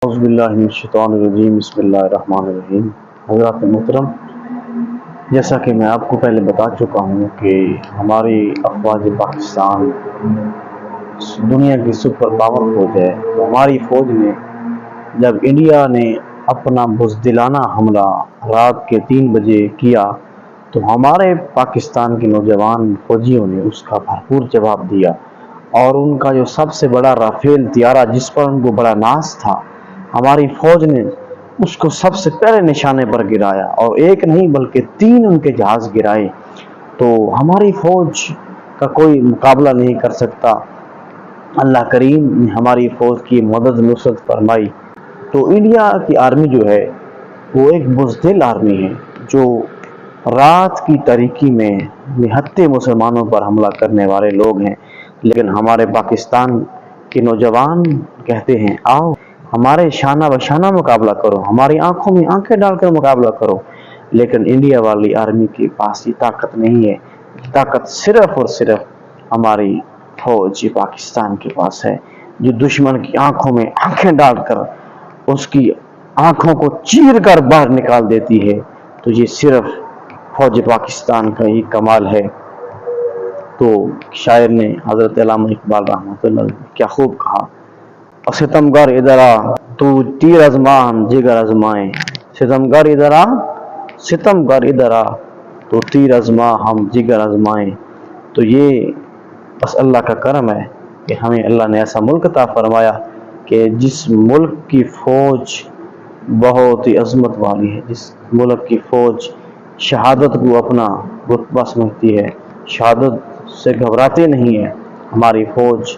اعوذ باللہ من الشیطان الرجیم، بسم اللہ الرحمن الرحیم۔ حضرات محترم، جیسا کہ میں آپ کو پہلے بتا چکا ہوں کہ ہماری افواج پاکستان دنیا کی سپر پاور فوج ہے۔ تو ہماری فوج نے جب انڈیا نے اپنا بزدلانہ حملہ رات کے 3 بجے کیا تو ہمارے پاکستان کے نوجوان فوجیوں نے اس کا بھرپور جواب دیا، اور ان کا جو سب سے بڑا رافیل طیارہ جس پر ان کو بڑا ناز تھا، ہماری فوج نے اس کو سب سے پہلے نشانے پر گرایا، اور ایک نہیں بلکہ 3 ان کے جہاز گرائے۔ تو ہماری فوج کا کوئی مقابلہ نہیں کر سکتا۔ اللہ کریم نے ہماری فوج کی مدد نصرت فرمائی۔ تو انڈیا کی آرمی جو ہے وہ ایک بزدل آرمی ہے، جو رات کی تاریکی میں نہتے مسلمانوں پر حملہ کرنے والے لوگ ہیں۔ لیکن ہمارے پاکستان کے نوجوان کہتے ہیں، آؤ ہمارے شانہ بشانہ مقابلہ کرو، ہماری آنکھوں میں آنکھیں ڈال کر مقابلہ کرو۔ لیکن انڈیا والی آرمی کے پاس یہ طاقت نہیں ہے۔ طاقت صرف اور صرف ہماری فوج پاکستان کے پاس ہے، جو دشمن کی آنکھوں میں آنکھیں ڈال کر اس کی آنکھوں کو چیر کر باہر نکال دیتی ہے۔ تو یہ صرف فوج پاکستان کا ہی کمال ہے۔ تو شاعر نے حضرت علامہ اقبال رحمۃ اللہ علیہ کیا خوب کہا، ستمگر ادھر آ تو تیر ازماں ہم جگر ازمائیں، ستمگر ادھر آ، ستمگر ادھر آ تو تیر ازماں ہم جگر ازمائیں۔ تو یہ بس اللہ کا کرم ہے کہ ہمیں اللہ نے ایسا ملک عطا فرمایا کہ جس ملک کی فوج بہت ہی عظمت والی ہے، جس ملک کی فوج شہادت کو اپنا رتبہ سمجھتی ہے، شہادت سے گھبراتے نہیں ہے۔ ہماری فوج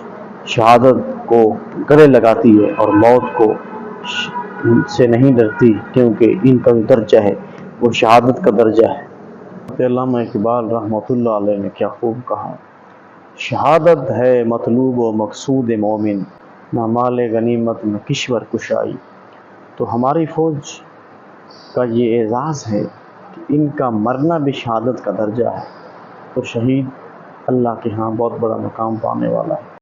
شہادت کو گلے لگاتی ہے اور موت کو سے نہیں ڈرتی، کیونکہ ان کا جو درجہ ہے وہ شہادت کا درجہ ہے۔ علامہ اقبال رحمۃ اللہ علیہ نے کیا خوب کہا، شہادت ہے مطلوب و مقصود مومن، نہ مال غنیمت نہ کشور کشائی۔ تو ہماری فوج کا یہ اعزاز ہے کہ ان کا مرنا بھی شہادت کا درجہ ہے۔ تو شہید اللہ کے ہاں بہت بڑا مقام پانے والا ہے۔